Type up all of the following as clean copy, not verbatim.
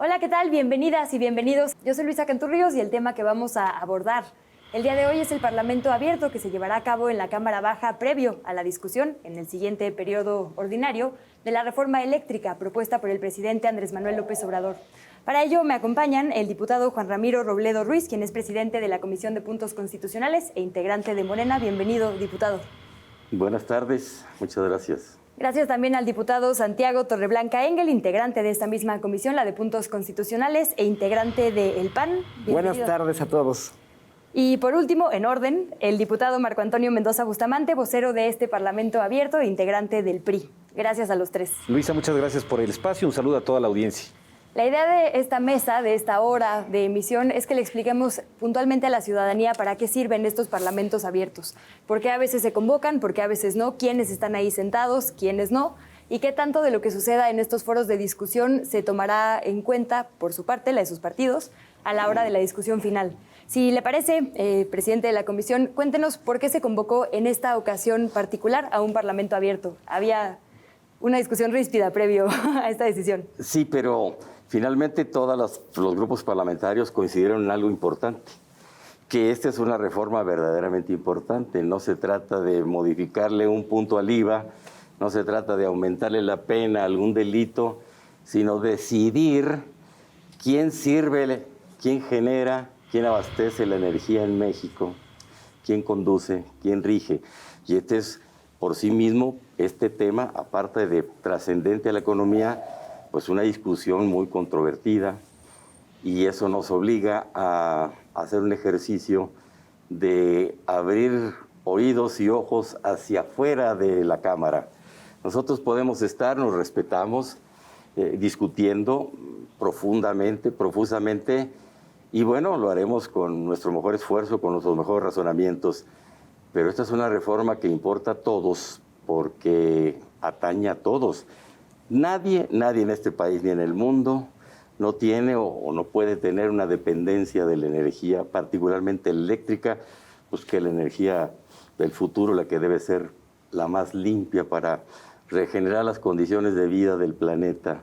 Hola, ¿qué tal? Bienvenidas y bienvenidos. Yo soy Luisa Canturrios y el tema que vamos a abordar el día de hoy es el Parlamento abierto que se llevará a cabo en la Cámara Baja previo a la discusión en el siguiente periodo ordinario de la reforma eléctrica propuesta por el presidente Andrés Manuel López Obrador. Para ello me acompañan el diputado Juan Ramiro Robledo Ruiz, quien es presidente de la Comisión de Puntos Constitucionales e integrante de Morena. Bienvenido, diputado. Buenas tardes, muchas gracias. Gracias también al diputado Santiago Torreblanca Engel, integrante de esta misma comisión, la de Puntos Constitucionales e integrante de El PAN. Bienvenido. Buenas tardes a todos. Y por último, en orden, el diputado Marco Antonio Mendoza Bustamante, vocero de este Parlamento abierto e integrante del PRI. Gracias a los tres. Luisa, muchas gracias por el espacio. Un saludo a toda la audiencia. La idea de esta mesa, de esta hora de emisión, es que le expliquemos puntualmente a la ciudadanía para qué sirven estos parlamentos abiertos. Por qué a veces se convocan, por qué a veces no, quiénes están ahí sentados, quiénes no, y qué tanto de lo que suceda en estos foros de discusión se tomará en cuenta, por su parte, la de sus partidos, a la hora de la discusión final. Si le parece, presidente de la comisión, cuéntenos por qué se convocó en esta ocasión particular a un parlamento abierto. Había una discusión ríspida previo a esta decisión. Sí, pero finalmente todos los grupos parlamentarios coincidieron en algo importante, que esta es una reforma verdaderamente importante. No se trata de modificarle un punto al IVA, no se trata de aumentarle la pena a algún delito, sino decidir quién sirve, quién genera, quién abastece la energía en México, quién conduce, quién rige. Y este es, por sí mismo, este tema, aparte de trascendente a la economía, pues una discusión muy controvertida, y eso nos obliga a hacer un ejercicio de abrir oídos y ojos hacia afuera de la Cámara. Nosotros podemos estar, nos respetamos, discutiendo profusamente, y bueno, lo haremos con nuestro mejor esfuerzo, con nuestros mejores razonamientos. Pero esta es una reforma que importa a todos, porque atañe a todos. Nadie en este país ni en el mundo no tiene o no puede tener una dependencia de la energía, particularmente eléctrica, pues que la energía del futuro, la que debe ser la más limpia para regenerar las condiciones de vida del planeta,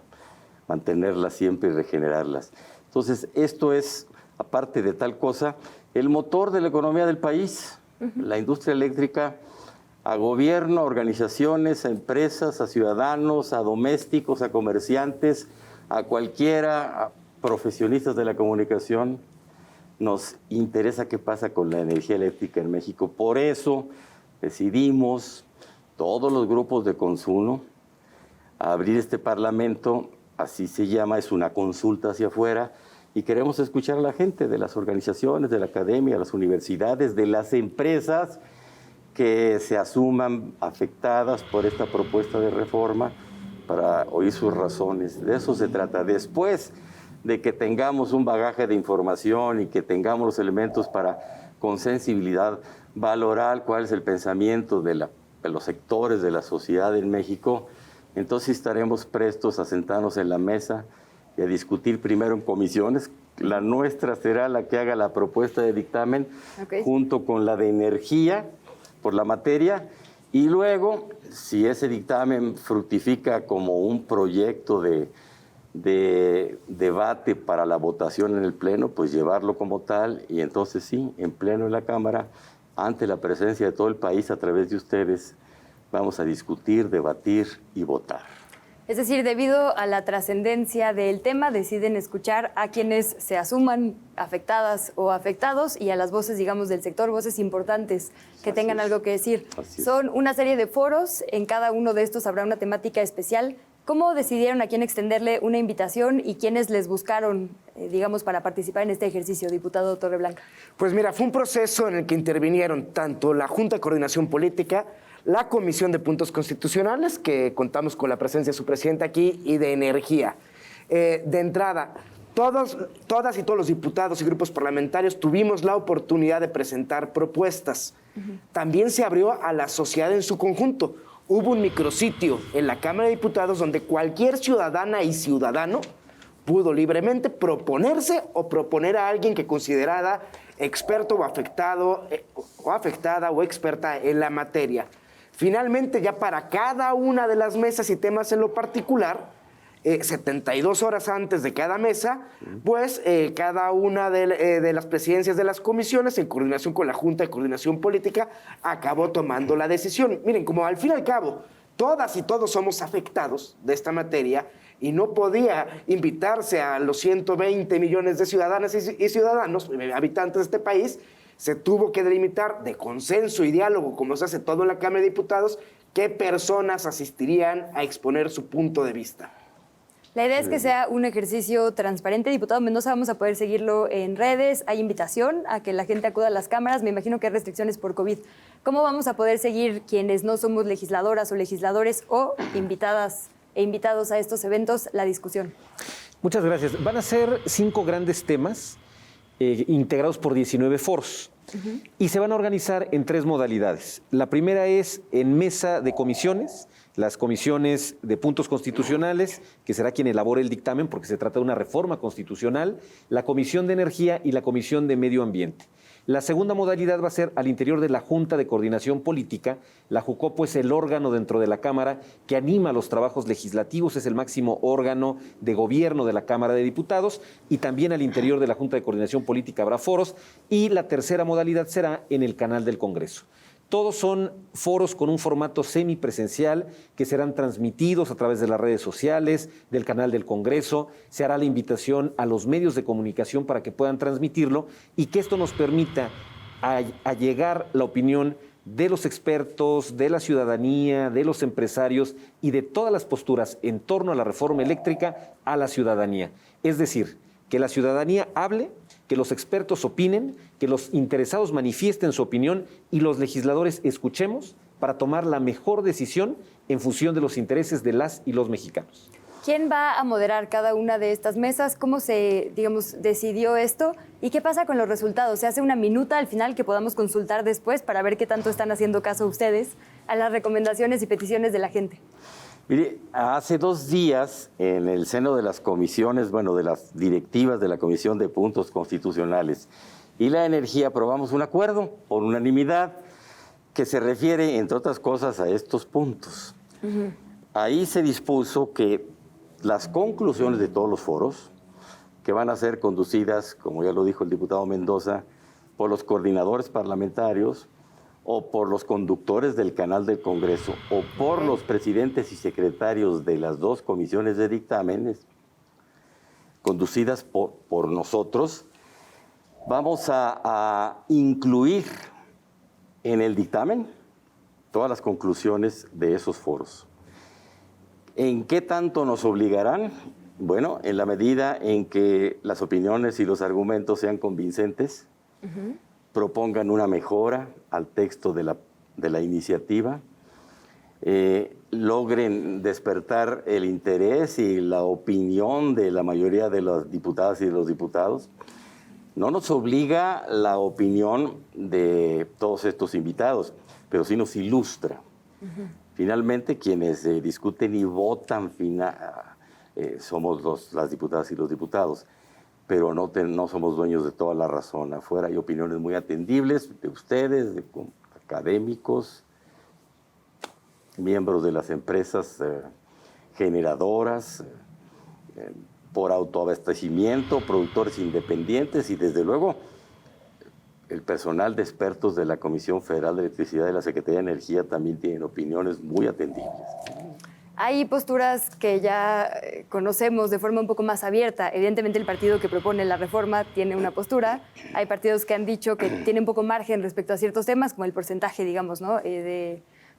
mantenerlas siempre y regenerarlas. Entonces, esto es, aparte de tal cosa, el motor de la economía del país. La industria eléctrica, a gobierno, a organizaciones, a empresas, a ciudadanos, a domésticos, a comerciantes, a cualquiera, a profesionistas de la comunicación, nos interesa qué pasa con la energía eléctrica en México. Por eso decidimos, todos los grupos de consumo, abrir este parlamento, así se llama, es una consulta hacia afuera, y queremos escuchar a la gente de las organizaciones, de la academia, de las universidades, de las empresas que se asuman afectadas por esta propuesta de reforma para oír sus razones. De eso se trata. Después de que tengamos un bagaje de información y que tengamos los elementos para, con sensibilidad, valorar cuál es el pensamiento de los sectores de la sociedad en México, entonces estaremos prestos a sentarnos en la mesa y a discutir primero en comisiones. La nuestra será la que haga la propuesta de dictamen, junto con la de energía por la materia, y luego, si ese dictamen fructifica como un proyecto de debate para la votación en el Pleno, pues llevarlo como tal, y entonces sí, en Pleno en la Cámara, ante la presencia de todo el país a través de ustedes, vamos a discutir, debatir y votar. Es decir, debido a la trascendencia del tema, deciden escuchar a quienes se asuman afectadas o afectados y a las voces, digamos, del sector, voces importantes que tengan algo que decir. Son una serie de foros, en cada uno de estos habrá una temática especial. ¿Cómo decidieron a quién extenderle una invitación y quiénes les buscaron, digamos, para participar en este ejercicio, diputado Torreblanca? Pues mira, fue un proceso en el que intervinieron tanto la Junta de Coordinación Política, la Comisión de Puntos Constitucionales, que contamos con la presencia de su presidente aquí, y de Energía. De entrada, todas y todos los diputados y grupos parlamentarios tuvimos la oportunidad de presentar propuestas. También se abrió a la sociedad en su conjunto. Hubo un micrositio en la Cámara de Diputados donde cualquier ciudadana y ciudadano pudo libremente proponerse o proponer a alguien que considerara experto o afectado o afectada o experta en la materia. Finalmente, ya para cada una de las mesas y temas en lo particular, 72 horas antes de cada mesa, pues cada una de las presidencias de las comisiones, en coordinación con la Junta de Coordinación Política, acabó tomando la decisión. Miren, como al fin y al cabo, todas y todos somos afectados de esta materia y no podía invitarse a los 120 millones de ciudadanas y ciudadanos, habitantes de este país, se tuvo que delimitar de consenso y diálogo, como se hace todo en la Cámara de Diputados, qué personas asistirían a exponer su punto de vista. La idea es que sea un ejercicio transparente. Diputado Mendoza, vamos a poder seguirlo en redes. Hay invitación a que la gente acuda a las cámaras. Me imagino que hay restricciones por COVID. ¿Cómo vamos a poder seguir quienes no somos legisladoras o legisladores o invitadas e invitados a estos eventos la discusión? Muchas gracias. Van a ser 5 grandes temas integrados por 19 foros. Y se van a organizar en 3 modalidades. La primera es en mesa de comisiones, las comisiones de puntos constitucionales, que será quien elabore el dictamen porque se trata de una reforma constitucional, la Comisión de Energía y la Comisión de Medio Ambiente. La segunda modalidad va a ser al interior de la Junta de Coordinación Política. La JUCOPO es el órgano dentro de la Cámara que anima los trabajos legislativos, es el máximo órgano de gobierno de la Cámara de Diputados, y también al interior de la Junta de Coordinación Política habrá foros, y la tercera modalidad será en el canal del Congreso. Todos son foros con un formato semipresencial que serán transmitidos a través de las redes sociales, del canal del Congreso. Se hará la invitación a los medios de comunicación para que puedan transmitirlo y que esto nos permita allegar la opinión de los expertos, de la ciudadanía, de los empresarios y de todas las posturas en torno a la reforma eléctrica a la ciudadanía. Es decir, que la ciudadanía hable, que los expertos opinen, que los interesados manifiesten su opinión y los legisladores escuchemos para tomar la mejor decisión en función de los intereses de las y los mexicanos. ¿Quién va a moderar cada una de estas mesas? ¿Cómo se, decidió esto? ¿Y qué pasa con los resultados? ¿Se hace una minuta al final que podamos consultar después para ver qué tanto están haciendo caso ustedes a las recomendaciones y peticiones de la gente? Mire, hace 2 días, en el seno de las comisiones, de las directivas de la Comisión de Puntos Constitucionales y la Energía, aprobamos un acuerdo por unanimidad que se refiere, entre otras cosas, a estos puntos. Ahí se dispuso que las conclusiones de todos los foros, que van a ser conducidas, como ya lo dijo el diputado Mendoza, por los coordinadores parlamentarios, o por los conductores del canal del Congreso, o por los presidentes y secretarios de las 2 comisiones de dictámenes, conducidas por nosotros, vamos a incluir en el dictamen todas las conclusiones de esos foros. ¿En qué tanto nos obligarán? Bueno, en la medida en que las opiniones y los argumentos sean convincentes, propongan una mejora al texto de la iniciativa, logren despertar el interés y la opinión de la mayoría de las diputadas y de los diputados. No nos obliga la opinión de todos estos invitados, pero sí nos ilustra. Finalmente, quienes discuten y votan somos las diputadas y los diputados, pero no somos dueños de toda la razón. Afuera hay opiniones muy atendibles de ustedes, de académicos, miembros de las empresas generadoras, por autoabastecimiento, productores independientes y, desde luego, el personal de expertos de la Comisión Federal de Electricidad y la Secretaría de Energía también tienen opiniones muy atendibles. Hay posturas que ya conocemos de forma un poco más abierta. Evidentemente, el partido que propone la reforma tiene una postura. Hay partidos que han dicho que tienen poco margen respecto a ciertos temas, como el porcentaje, ¿no?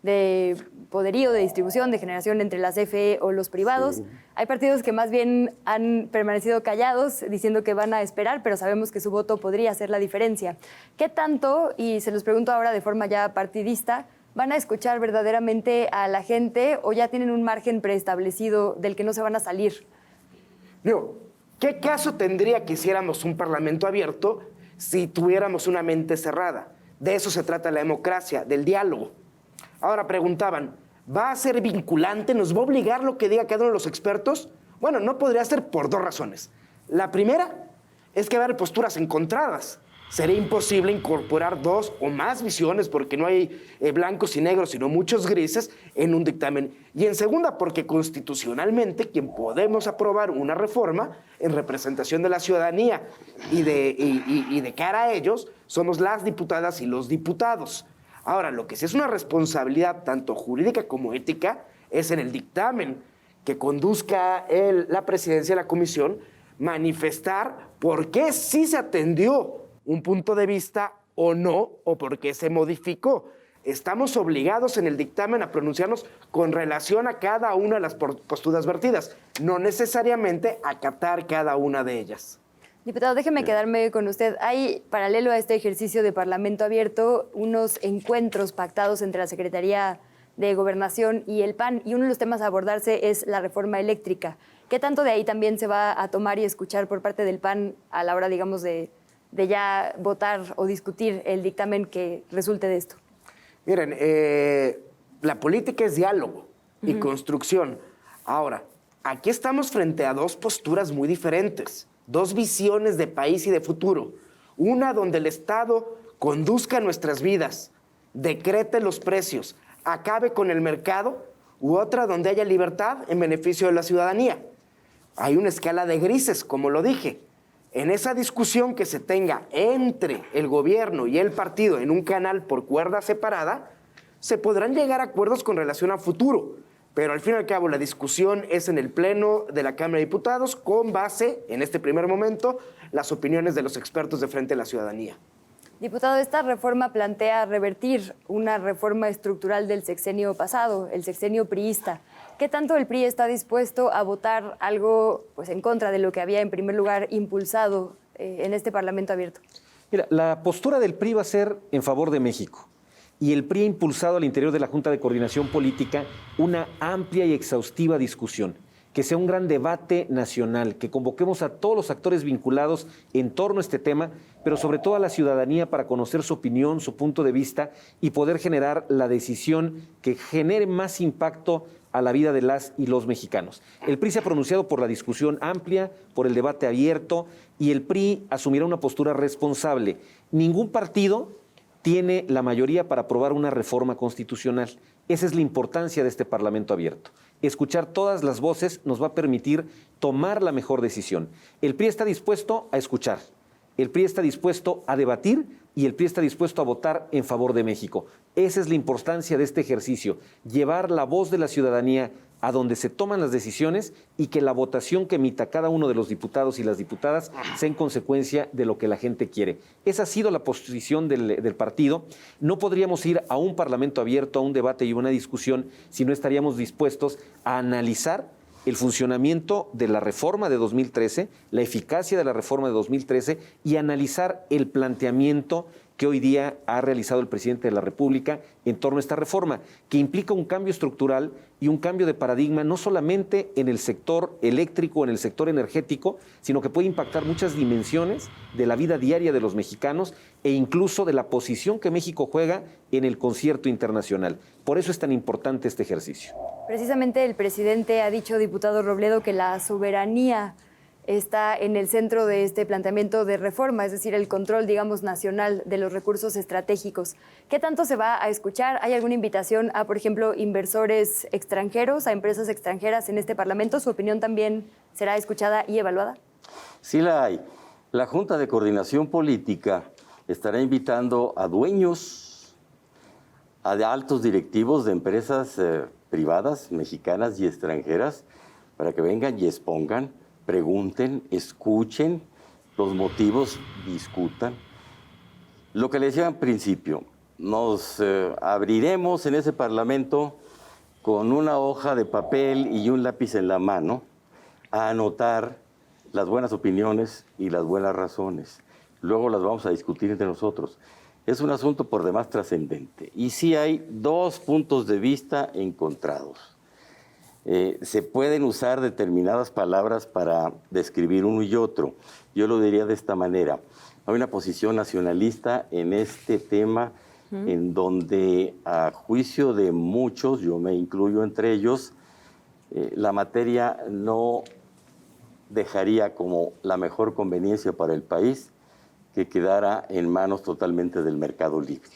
de poderío, de distribución, de generación entre la CFE o los privados. Sí. Hay partidos que más bien han permanecido callados, diciendo que van a esperar, pero sabemos que su voto podría hacer la diferencia. ¿Qué tanto, y se los pregunto ahora de forma ya partidista, van a escuchar verdaderamente a la gente o ya tienen un margen preestablecido del que no se van a salir? Digo, ¿qué caso tendría que hiciéramos un parlamento abierto si tuviéramos una mente cerrada? De eso se trata la democracia, del diálogo. Ahora preguntaban, ¿va a ser vinculante? ¿Nos va a obligar lo que diga cada uno de los expertos? Bueno, no podría ser por 2 razones. La primera es que va a haber posturas encontradas. sería imposible incorporar dos o más visiones, porque no hay blancos y negros, sino muchos grises en un dictamen. Y en segunda, porque constitucionalmente quien podemos aprobar una reforma en representación de la ciudadanía y de cara a ellos somos las diputadas y los diputados. Ahora, lo que sí es una responsabilidad tanto jurídica como ética es en el dictamen que conduzca la presidencia de la comisión manifestar por qué sí se atendió un punto de vista o no, o por qué se modificó. Estamos obligados en el dictamen a pronunciarnos con relación a cada una de las posturas vertidas, no necesariamente acatar cada una de ellas. Diputado, déjeme quedarme con usted. Hay, paralelo a este ejercicio de Parlamento abierto, unos encuentros pactados entre la Secretaría de Gobernación y el PAN, y uno de los temas a abordarse es la reforma eléctrica. ¿Qué tanto de ahí también se va a tomar y escuchar por parte del PAN a la hora, digamos, de ya votar o discutir el dictamen que resulte de esto? Miren, la política es diálogo y construcción. Ahora, aquí estamos frente a dos posturas muy diferentes, dos visiones de país y de futuro. Una donde el Estado conduzca nuestras vidas, decrete los precios, acabe con el mercado, u otra donde haya libertad en beneficio de la ciudadanía. Hay una escala de grises, como lo dije. En esa discusión que se tenga entre el gobierno y el partido en un canal por cuerda separada, se podrán llegar a acuerdos con relación a futuro. Pero al fin y al cabo la discusión es en el Pleno de la Cámara de Diputados con base, en este primer momento, las opiniones de los expertos de Frente a la Ciudadanía. Diputado, esta reforma plantea revertir una reforma estructural del sexenio pasado, el sexenio priista. ¿Qué tanto el PRI está dispuesto a votar algo pues, en contra de lo que había en primer lugar impulsado en este Parlamento abierto? Mira, la postura del PRI va a ser en favor de México. Y el PRI ha impulsado al interior de la Junta de Coordinación Política una amplia y exhaustiva discusión, que sea un gran debate nacional, que convoquemos a todos los actores vinculados en torno a este tema, pero sobre todo a la ciudadanía para conocer su opinión, su punto de vista y poder generar la decisión que genere más impacto a la vida de las y los mexicanos. El PRI se ha pronunciado por la discusión amplia, por el debate abierto, y el PRI asumirá una postura responsable. Ningún partido tiene la mayoría para aprobar una reforma constitucional. Esa es la importancia de este Parlamento abierto. Escuchar todas las voces nos va a permitir tomar la mejor decisión. El PRI está dispuesto a escuchar, el PRI está dispuesto a debatir y el PRI está dispuesto a votar en favor de México. Esa es la importancia de este ejercicio, llevar la voz de la ciudadanía a donde se toman las decisiones y que la votación que emita cada uno de los diputados y las diputadas sea en consecuencia de lo que la gente quiere. Esa ha sido la posición del partido. No podríamos ir a un Parlamento abierto, a un debate y una discusión si no estaríamos dispuestos a analizar el funcionamiento de la reforma de 2013, la eficacia de la reforma de 2013 y analizar el planteamiento que hoy día ha realizado el presidente de la República en torno a esta reforma, que implica un cambio estructural y un cambio de paradigma no solamente en el sector eléctrico, en el sector energético, sino que puede impactar muchas dimensiones de la vida diaria de los mexicanos e incluso de la posición que México juega en el concierto internacional. Por eso es tan importante este ejercicio. Precisamente el presidente ha dicho, diputado Robledo, que la soberanía está en el centro de este planteamiento de reforma, es decir, el control, digamos, nacional de los recursos estratégicos. ¿Qué tanto se va a escuchar? ¿Hay alguna invitación a, por ejemplo, inversores extranjeros, a empresas extranjeras en este Parlamento? ¿Su opinión también será escuchada y evaluada? Sí la hay. La Junta de Coordinación Política estará invitando a dueños, a altos directivos de empresas privadas, mexicanas y extranjeras, para que vengan y expongan, pregunten, escuchen los motivos, discutan. Lo que les decía al principio, nos abriremos en ese Parlamento con una hoja de papel y un lápiz en la mano a anotar las buenas opiniones y las buenas razones. Luego las vamos a discutir entre nosotros. Es un asunto por demás trascendente. Y sí hay dos puntos de vista encontrados. Se pueden usar determinadas palabras para describir uno y otro. Yo lo diría de esta manera. Hay una posición nacionalista en este tema en donde, a juicio de muchos, yo me incluyo entre ellos, la materia no dejaría como la mejor conveniencia para el país que quedara en manos totalmente del mercado libre.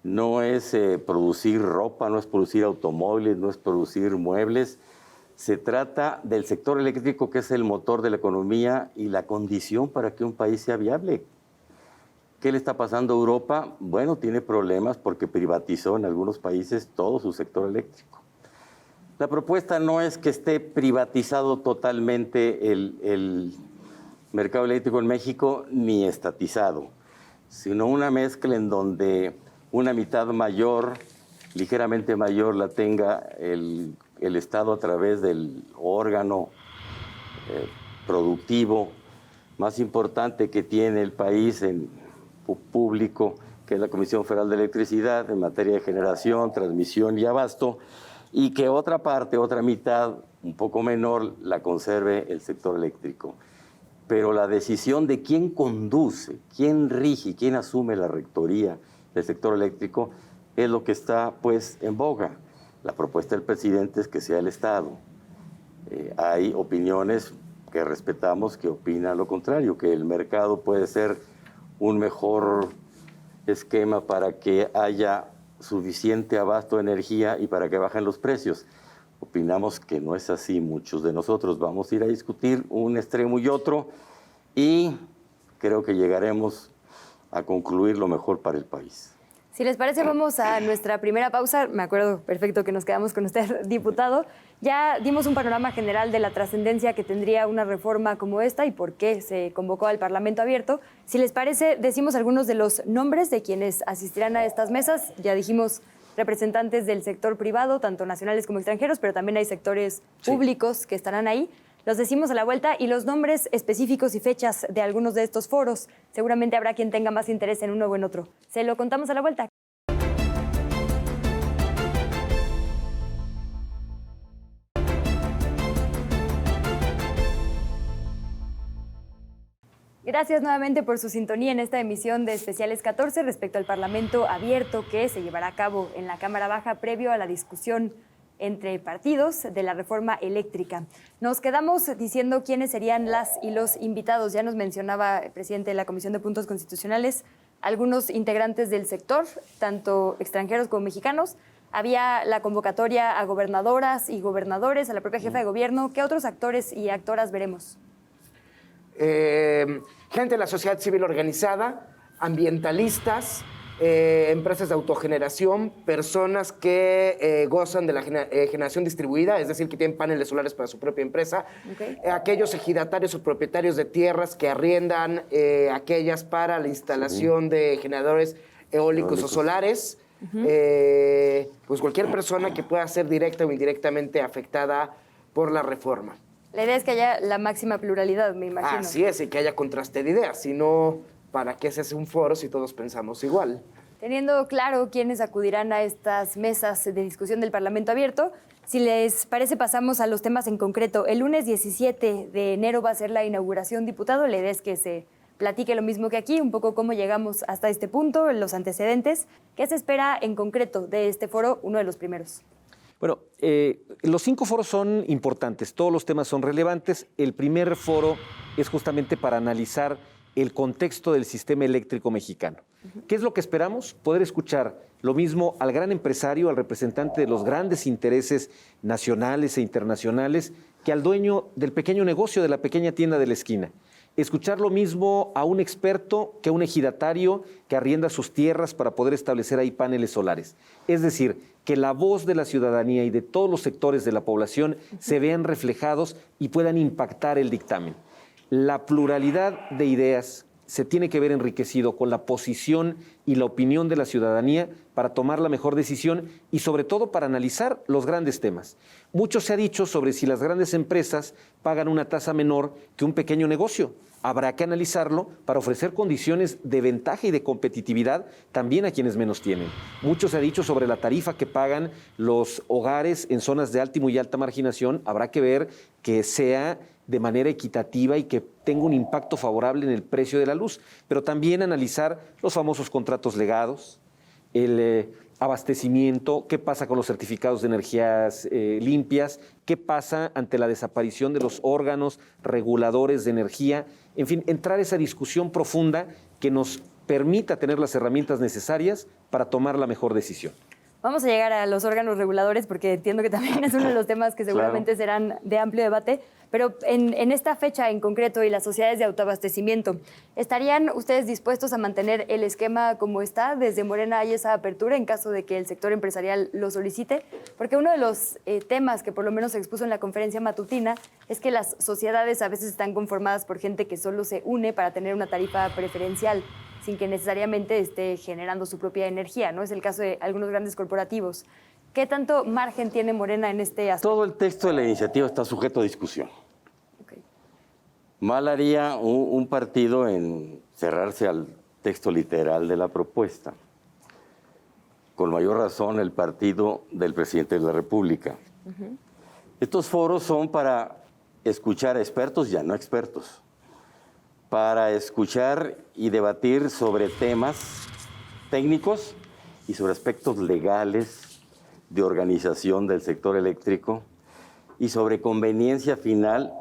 No es producir ropa, no es producir automóviles, no es producir muebles. Se trata del sector eléctrico, que es el motor de la economía y la condición para que un país sea viable. ¿Qué le está pasando a Europa? Bueno, tiene problemas porque privatizó en algunos países todo su sector eléctrico. La propuesta no es que esté privatizado totalmente el mercado eléctrico en México, ni estatizado, sino una mezcla en donde una mitad mayor, ligeramente mayor, la tenga el Estado a través del órgano productivo más importante que tiene el país en público, que es la Comisión Federal de Electricidad, en materia de generación, transmisión y abasto, y que otra parte, otra mitad, un poco menor, la conserve el sector eléctrico. Pero la decisión de quién conduce, quién rige, quién asume la rectoría del sector eléctrico es lo que está pues en boga. La propuesta del presidente es que sea el Estado. Hay opiniones que respetamos que opinan lo contrario, que el mercado puede ser un mejor esquema para que haya suficiente abasto de energía y para que bajen los precios. Opinamos que no es así. Muchos de nosotros vamos a ir a discutir un extremo y otro, y creo que llegaremos a concluir lo mejor para el país. Si les parece, vamos a nuestra primera pausa. Me acuerdo perfecto que nos quedamos con usted, diputado. Ya dimos un panorama general de la trascendencia que tendría una reforma como esta y por qué se convocó al Parlamento abierto. Si les parece, decimos algunos de los nombres de quienes asistirán a estas mesas. Ya dijimos representantes del sector privado, tanto nacionales como extranjeros, pero también hay sectores públicos que estarán ahí. Los decimos a la vuelta, y los nombres específicos y fechas de algunos de estos foros. Seguramente habrá quien tenga más interés en uno o en otro. Se lo contamos a la vuelta. Gracias nuevamente por su sintonía en esta emisión de Especiales 14 respecto al Parlamento abierto que se llevará a cabo en la Cámara Baja previo a la discusión entre partidos de la reforma eléctrica. Nos quedamos diciendo quiénes serían las y los invitados. Ya nos mencionaba el presidente de la Comisión de Puntos Constitucionales algunos integrantes del sector, tanto extranjeros como mexicanos. Había la convocatoria a gobernadoras y gobernadores, a la propia jefa de gobierno. ¿Qué otros actores y actoras veremos? Gente de la sociedad civil organizada, ambientalistas, empresas de autogeneración, personas que gozan de la generación distribuida, es decir, que tienen paneles solares para su propia empresa, aquellos ejidatarios o propietarios de tierras que arriendan aquellas para la instalación de generadores eólicos o solares, pues cualquier persona que pueda ser directa o indirectamente afectada por la reforma. La idea es que haya la máxima pluralidad, me imagino. Así es, y que haya contraste de ideas, si no, ¿para qué se hace un foro si todos pensamos igual? Teniendo claro quiénes acudirán a estas mesas de discusión del Parlamento abierto, si les parece pasamos a los temas en concreto. El lunes 17 de enero va a ser la inauguración, diputado. La idea es que se platique lo mismo que aquí, un poco cómo llegamos hasta este punto, los antecedentes. ¿Qué se espera en concreto de este foro, uno de los primeros? Bueno, los 5 foros son importantes, todos los temas son relevantes. El primer foro es justamente para analizar el contexto del sistema eléctrico mexicano. ¿Qué es lo que esperamos? Poder escuchar lo mismo al gran empresario, al representante de los grandes intereses nacionales e internacionales, que al dueño del pequeño negocio, de la pequeña tienda de la esquina. Escuchar lo mismo a un experto que a un ejidatario que arrienda sus tierras para poder establecer ahí paneles solares. Es decir, que la voz de la ciudadanía y de todos los sectores de la población se vean reflejados y puedan impactar el dictamen. La pluralidad de ideas se tiene que ver enriquecido con la posición y la opinión de la ciudadanía para tomar la mejor decisión y sobre todo para analizar los grandes temas. Mucho se ha dicho sobre si las grandes empresas pagan una tasa menor que un pequeño negocio. Habrá que analizarlo para ofrecer condiciones de ventaja y de competitividad también a quienes menos tienen. Mucho se ha dicho sobre la tarifa que pagan los hogares en zonas de alta y muy alta marginación. Habrá que ver que sea de manera equitativa y que tenga un impacto favorable en el precio de la luz, pero también analizar los famosos contratos legados, el abastecimiento, qué pasa con los certificados de energías limpias, qué pasa ante la desaparición de los órganos reguladores de energía, en fin, entrar a esa discusión profunda que nos permita tener las herramientas necesarias para tomar la mejor decisión. Vamos a llegar a los órganos reguladores porque entiendo que también es uno de los temas que seguramente serán de amplio debate, pero en esta fecha en concreto y las sociedades de autoabastecimiento, ¿estarían ustedes dispuestos a mantener el esquema como está? Desde Morena hay esa apertura en caso de que el sector empresarial lo solicite, porque uno de los temas que por lo menos se expuso en la conferencia matutina es que las sociedades a veces están conformadas por gente que solo se une para tener una tarifa preferencial, sin que necesariamente esté generando su propia energía, ¿no? Es el caso de algunos grandes corporativos. ¿Qué tanto margen tiene Morena en este aspecto? Todo el texto de la iniciativa está sujeto a discusión. Okay. Mal haría un partido en cerrarse al texto literal de la propuesta. Con mayor razón el partido del presidente de la República. Estos foros son para escuchar a expertos y a no expertos, para escuchar y debatir sobre temas técnicos y sobre aspectos legales de organización del sector eléctrico y sobre conveniencia final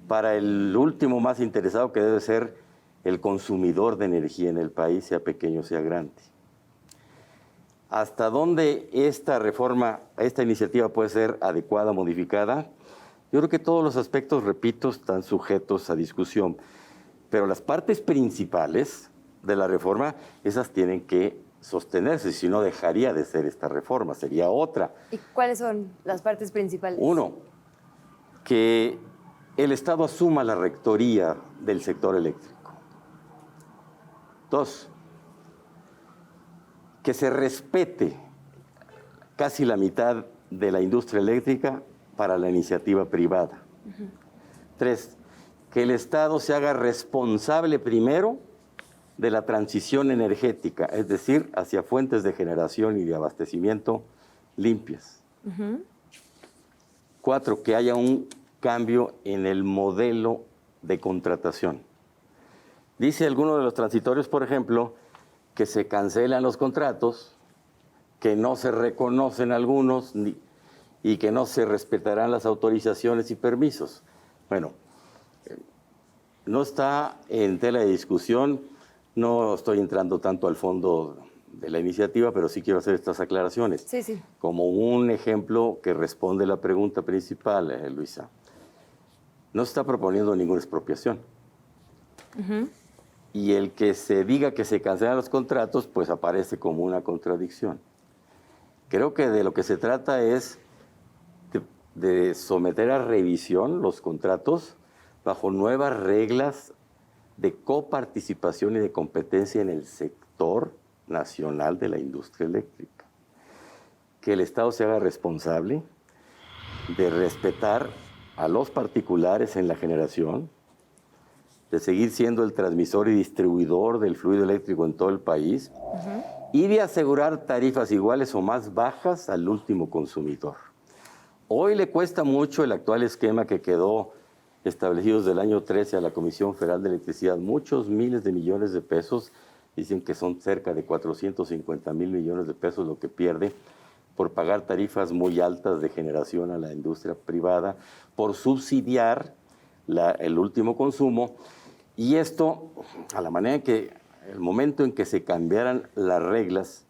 para el último más interesado, que debe ser el consumidor de energía en el país, sea pequeño, sea grande. ¿Hasta dónde esta reforma, esta iniciativa puede ser adecuada, modificada? Yo creo que todos los aspectos, repito, están sujetos a discusión. Pero las partes principales de la reforma, esas tienen que sostenerse, si no dejaría de ser esta reforma, sería otra. ¿Y cuáles son las partes principales? Uno, que el Estado asuma la rectoría del sector eléctrico. Dos, que se respete casi la mitad de la industria eléctrica para la iniciativa privada. Tres, que el Estado se haga responsable primero de la transición energética, es decir, hacia fuentes de generación y de abastecimiento limpias. Cuatro, que haya un cambio en el modelo de contratación. Dice alguno de los transitorios, por ejemplo, que se cancelan los contratos, que no se reconocen algunos y que no se respetarán las autorizaciones y permisos. Bueno, no está en tela de discusión, no estoy entrando tanto al fondo de la iniciativa, pero sí quiero hacer estas aclaraciones. Sí, sí. Como un ejemplo que responde la pregunta principal, Luisa. No se está proponiendo ninguna expropiación. Y el que se diga que se cancelan los contratos, pues aparece como una contradicción. Creo que de lo que se trata es de someter a revisión los contratos bajo nuevas reglas de coparticipación y de competencia en el sector nacional de la industria eléctrica. Que el Estado se haga responsable de respetar a los particulares en la generación, de seguir siendo el transmisor y distribuidor del fluido eléctrico en todo el país y de asegurar tarifas iguales o más bajas al último consumidor. Hoy le cuesta mucho el actual esquema que quedó establecido desde el año 13 a la Comisión Federal de Electricidad, muchos miles de millones de pesos, dicen que son cerca de 450,000 millones de pesos lo que pierde por pagar tarifas muy altas de generación a la industria privada, por subsidiar el último consumo, y esto a la manera en que el momento en que se cambiaran las reglas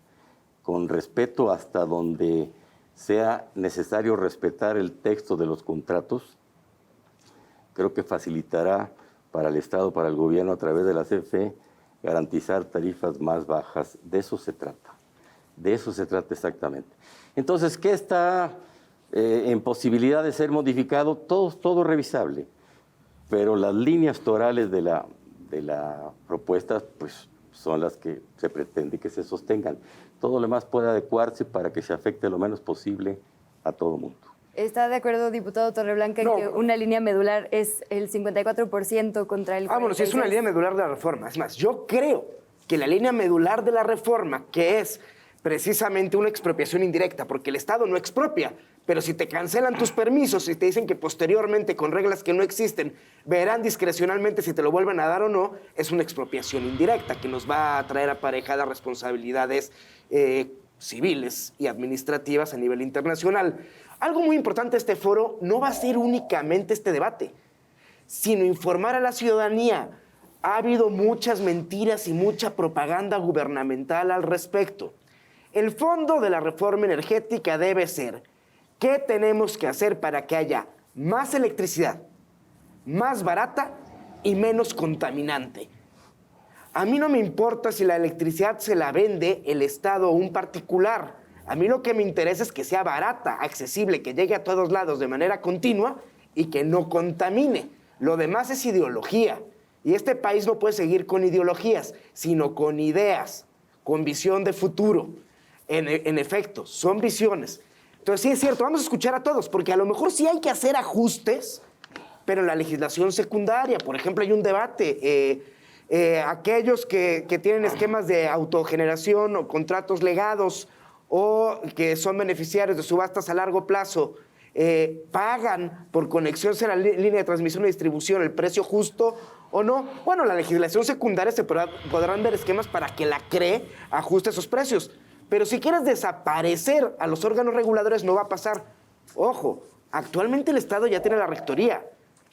con respeto hasta donde sea necesario respetar el texto de los contratos, creo que facilitará para el Estado, para el gobierno a través de la CFE, garantizar tarifas más bajas. De eso se trata. De eso se trata exactamente. Entonces, ¿qué está en posibilidad de ser modificado? Todo revisable. Pero las líneas torales de la propuesta, pues, son las que se pretende que se sostengan. Todo lo demás puede adecuarse para que se afecte lo menos posible a todo mundo. ¿Está de acuerdo, diputado Torreblanca, en que una línea medular es el 54% contra el 46%? Bueno, sí, es una línea medular de la reforma. Es más, yo creo que la línea medular de la reforma, que es precisamente una expropiación indirecta, porque el Estado no expropia, Pero si te cancelan tus permisos y te dicen que posteriormente, con reglas que no existen, verán discrecionalmente si te lo vuelven a dar o no, es una expropiación indirecta que nos va a traer aparejadas responsabilidades civiles y administrativas a nivel internacional. Algo muy importante de este foro no va a ser únicamente este debate, sino informar a la ciudadanía. Ha habido muchas mentiras y mucha propaganda gubernamental al respecto. El fondo de la reforma energética debe ser: ¿qué tenemos que hacer para que haya más electricidad, más barata y menos contaminante? A mí no me importa si la electricidad se la vende el Estado o un particular. A mí lo que me interesa es que sea barata, accesible, que llegue a todos lados de manera continua y que no contamine. Lo demás es ideología. Y este país no puede seguir con ideologías, sino con ideas, con visión de futuro. En efecto, son visiones. Entonces, sí es cierto, vamos a escuchar a todos, porque a lo mejor sí hay que hacer ajustes, pero en la legislación secundaria, por ejemplo, hay un debate. Aquellos que tienen esquemas de autogeneración o contratos legados o que son beneficiarios de subastas a largo plazo, pagan por conexión a la línea de transmisión y distribución el precio justo o no. Bueno, la legislación secundaria se podrán ver esquemas para que la CRE ajuste esos precios. Pero si quieres desaparecer a los órganos reguladores, no va a pasar. Ojo, actualmente el Estado ya tiene la rectoría.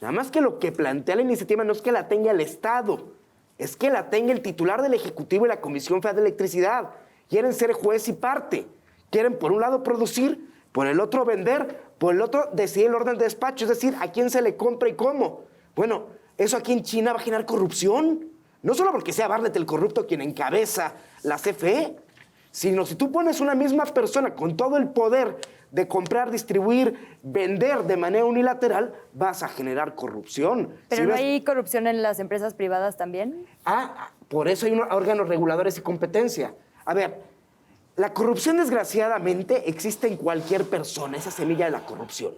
Nada más que lo que plantea la iniciativa no es que la tenga el Estado, es que la tenga el titular del Ejecutivo y la Comisión Federal de Electricidad. Quieren ser juez y parte. Quieren, por un lado, producir, por el otro, vender, por el otro, decidir el orden de despacho, es decir, a quién se le compra y cómo. Bueno, eso aquí en China va a generar corrupción. No solo porque sea Bartlett el corrupto quien encabeza la CFE, sino si tú pones una misma persona con todo el poder de comprar, distribuir, vender de manera unilateral, vas a generar corrupción. ¿Pero Si no ves- hay corrupción en las empresas privadas también? Por eso hay unos órganos reguladores y competencia. A ver, la corrupción desgraciadamente existe en cualquier persona, esa semilla de la corrupción.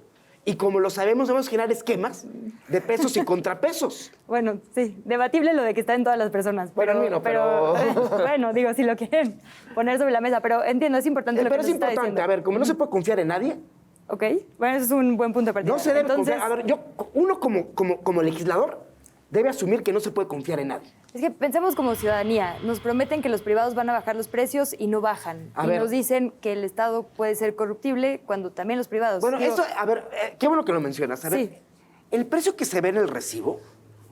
Y como lo sabemos, debemos generar esquemas de pesos y contrapesos. Bueno, sí, debatible lo de que está en todas las personas. Bueno, Pero, pero- bueno, digo, si lo quieren poner sobre la mesa, pero entiendo, es importante lo que Pero es nos está importante, diciendo. a ver, como no se puede confiar en nadie, ¿Ok? Bueno, eso es un buen punto de partida. no se debe Entonces, confiar. A ver, uno como legislador debe asumir que no se puede confiar en nadie. es que pensemos como ciudadanía. Nos prometen que los privados van a bajar los precios y no bajan. A y ver. nos dicen que el Estado puede ser corruptible cuando también los privados. Bueno, Digo, eso, a ver, qué bueno que lo mencionas. A ver, Sí. el precio que se ve en el recibo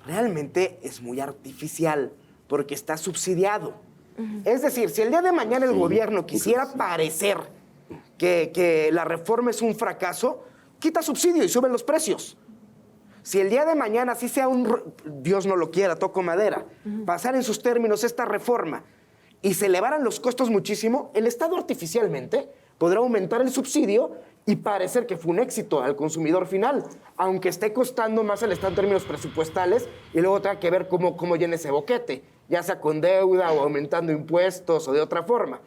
realmente es muy artificial porque está subsidiado. Es decir, si el día de mañana el gobierno quisiera parecer que la reforma es un fracaso, quita subsidio y sube los precios. Si el día de mañana, así sea Dios no lo quiera, toco madera, pasar en sus términos esta reforma y se elevaran los costos muchísimo, el Estado artificialmente podrá aumentar el subsidio y parecer que fue un éxito al consumidor final, aunque esté costando más el Estado en términos presupuestales y luego tenga que ver cómo llena ese boquete, ya sea con deuda o aumentando impuestos o de otra forma.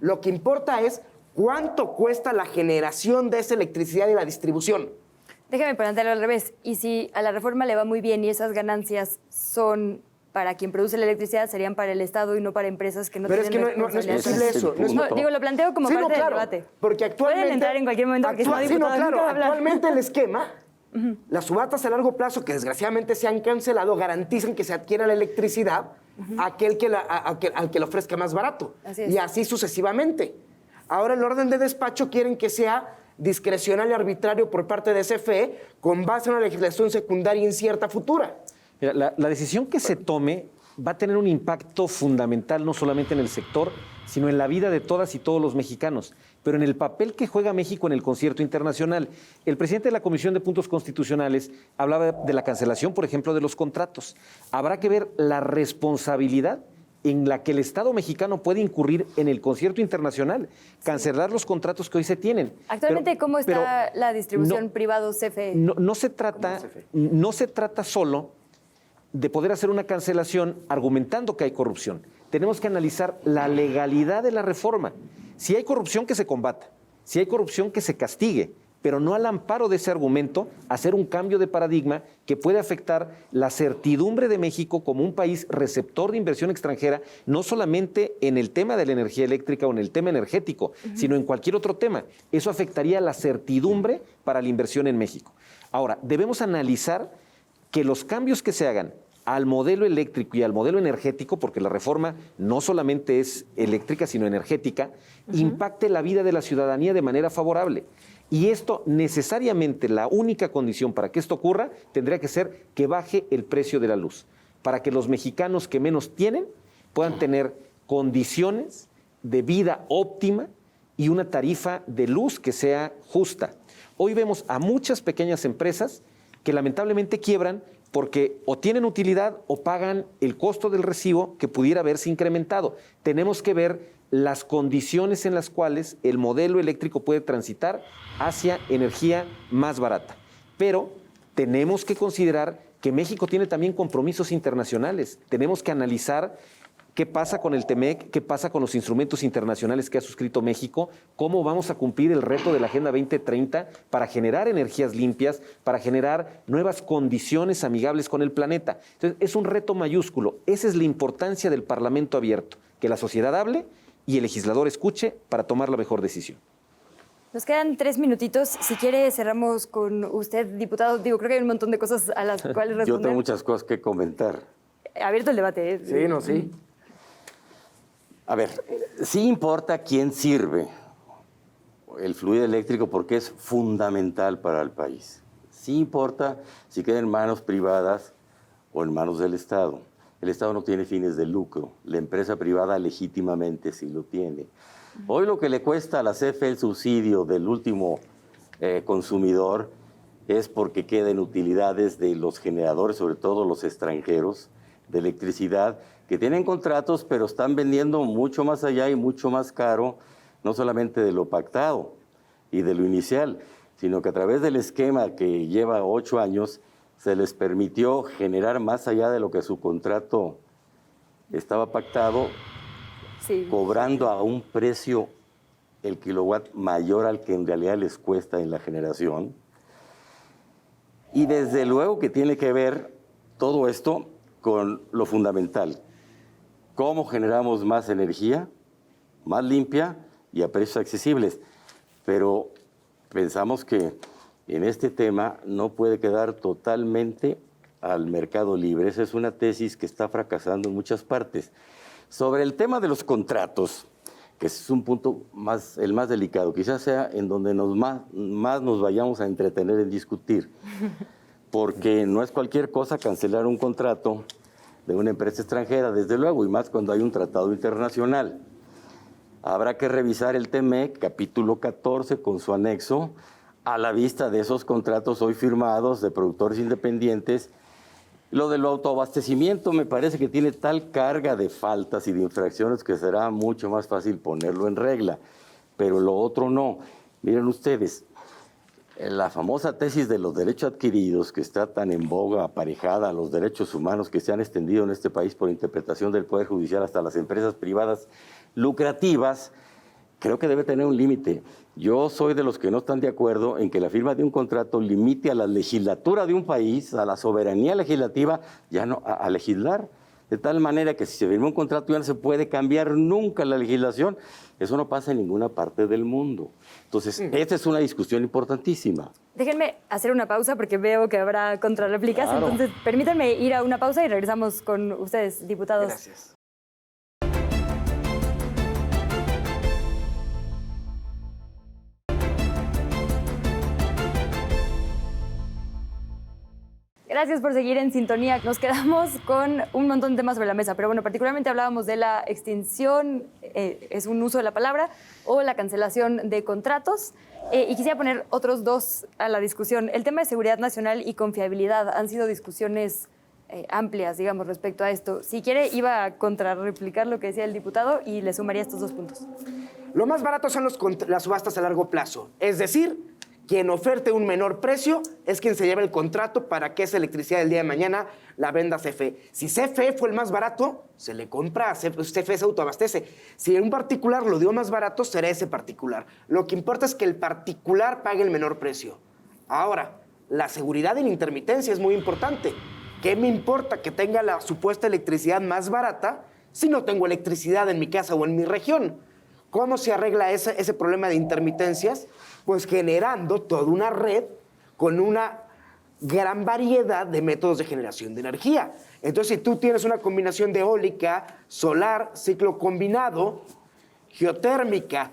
Lo que importa es cuánto cuesta la generación de esa electricidad y la distribución. Déjame plantearlo al revés. Y si a la reforma le va muy bien y esas ganancias son para quien produce la electricidad, serían para el Estado y no para empresas que no Pero es tienen que no es responsabilidad. posible Ese es el eso. No es- punto. No, digo, lo planteo como Sí, parte no, claro, del debate. porque actualmente... Pueden entrar en cualquier momento, porque si no, sí, no, diputado, claro, nunca va a hablar. actualmente el esquema, las subastas a largo plazo, que desgraciadamente se han cancelado, garantizan que se adquiera la electricidad a aquel al que le ofrezca más barato. Así es. Y así sucesivamente. Ahora el orden de despacho quieren que sea discrecional y arbitrario por parte de CFE con base en una legislación secundaria incierta futura. Mira, la decisión que se tome va a tener un impacto fundamental no solamente en el sector, sino en la vida de todas y todos los mexicanos, pero en el papel que juega México en el concierto internacional. El presidente de la Comisión de Puntos Constitucionales hablaba de la cancelación, por ejemplo, de los contratos. Habrá que ver la responsabilidad en la que el Estado mexicano puede incurrir en el concierto internacional, cancelar los contratos que hoy se tienen. Actualmente, Pero- ¿cómo está pero la distribución no- privado-CFE? no se trata solo de poder hacer una cancelación argumentando que hay corrupción. Tenemos que analizar la legalidad de la reforma. Si hay corrupción, que se combata. Si hay corrupción, que se castigue. pero no al amparo de ese argumento hacer un cambio de paradigma que puede afectar la certidumbre de México como un país receptor de inversión extranjera, no solamente en el tema de la energía eléctrica o en el tema energético, sino en cualquier otro tema. Eso afectaría la certidumbre para la inversión en México. Ahora, debemos analizar que los cambios que se hagan al modelo eléctrico y al modelo energético, porque la reforma no solamente es eléctrica, sino energética, impacte la vida de la ciudadanía de manera favorable. Y esto necesariamente, la única condición para que esto ocurra, tendría que ser que baje el precio de la luz, para que los mexicanos que menos tienen puedan tener condiciones de vida óptima y una tarifa de luz que sea justa. Hoy vemos a muchas pequeñas empresas que lamentablemente quiebran porque o tienen utilidad o pagan el costo del recibo que pudiera haberse incrementado. Tenemos que ver las condiciones en las cuales el modelo eléctrico puede transitar hacia energía más barata. Pero tenemos que considerar que México tiene también compromisos internacionales. Tenemos que analizar qué pasa con el TEMEC, qué pasa con los instrumentos internacionales que ha suscrito México, cómo vamos a cumplir el reto de la Agenda 2030 para generar energías limpias, para generar nuevas condiciones amigables con el planeta. Entonces, es un reto mayúsculo. Esa es la importancia del Parlamento abierto, que la sociedad hable y el legislador escuche para tomar la mejor decisión. Nos quedan 3 minutitos. Si quiere, cerramos con usted, diputado. Digo, creo que hay un montón de cosas a las cuales responder. Yo tengo muchas cosas que comentar. Abierto el debate, ¿eh? Sí, no, sí. A ver, sí importa quién sirve el fluido eléctrico porque es fundamental para el país. Sí importa si queda en manos privadas o en manos del Estado. El Estado no tiene fines de lucro. La empresa privada legítimamente sí lo tiene. Hoy lo que le cuesta a la CFE el subsidio del último consumidor es porque quedan utilidades de los generadores, sobre todo los extranjeros, de electricidad, que tienen contratos, pero están vendiendo mucho más allá y mucho más caro, no solamente de lo pactado y de lo inicial, sino que a través del esquema que lleva 8 años, se les permitió generar más allá de lo que su contrato estaba pactado, Sí. cobrando a un precio el kilowatt mayor al que en realidad les cuesta en la generación. Y desde luego que tiene que ver todo esto con lo fundamental. ¿Cómo generamos más energía, más limpia y a precios accesibles? Pero pensamos que en este tema no puede quedar totalmente al mercado libre. Esa es una tesis que está fracasando en muchas partes. Sobre el tema de los contratos, que es un punto el más delicado, quizás sea en donde más nos vayamos a entretener en discutir, porque no es cualquier cosa cancelar un contrato de una empresa extranjera, desde luego, y más cuando hay un tratado internacional. Habrá que revisar el TEMEC, capítulo 14, con su anexo, a la vista de esos contratos hoy firmados de productores independientes. Lo del autoabastecimiento me parece que tiene tal carga de faltas y de infracciones que será mucho más fácil ponerlo en regla, pero lo otro no. Miren ustedes, la famosa tesis de los derechos adquiridos, que está tan en boga, aparejada a los derechos humanos que se han extendido en este país por interpretación del Poder Judicial hasta las empresas privadas lucrativas, creo que debe tener un límite. Yo soy de los que no están de acuerdo en que la firma de un contrato limite a la legislatura de un país, a la soberanía legislativa, ya no a legislar. De tal manera que si se firma un contrato ya no se puede cambiar nunca la legislación. Eso no pasa en ninguna parte del mundo. Entonces, esta es una discusión importantísima. Déjenme hacer una pausa porque veo que habrá contrarréplicas. Claro. Entonces, permítanme ir a una pausa y regresamos con ustedes, diputados. Gracias. Gracias por seguir en sintonía. Nos quedamos con un montón de temas sobre la mesa, pero bueno, particularmente hablábamos de la extinción, es un uso de la palabra, o la cancelación de contratos. Y quisiera poner otros dos a la discusión. El tema de seguridad nacional y confiabilidad han sido discusiones amplias, digamos, respecto a esto. Si quiere, iba a contrarreplicar lo que decía el diputado y le sumaría estos 2 puntos. Lo más barato son las subastas a largo plazo. Es decir, Quien oferte un menor precio es quien se lleva el contrato para que esa electricidad del día de mañana la venda CFE. Si CFE fue el más barato, se le compra a CFE, se autoabastece. Si un particular lo dio más barato, será ese particular. Lo que importa es que el particular pague el menor precio. Ahora, la seguridad y la intermitencia es muy importante. ¿Qué me importa que tenga la supuesta electricidad más barata si no tengo electricidad en mi casa o en mi región? ¿Cómo se arregla ese problema de intermitencias? Pues generando toda una red con una gran variedad de métodos de generación de energía. Entonces, si tú tienes una combinación de eólica, solar, ciclo combinado, geotérmica,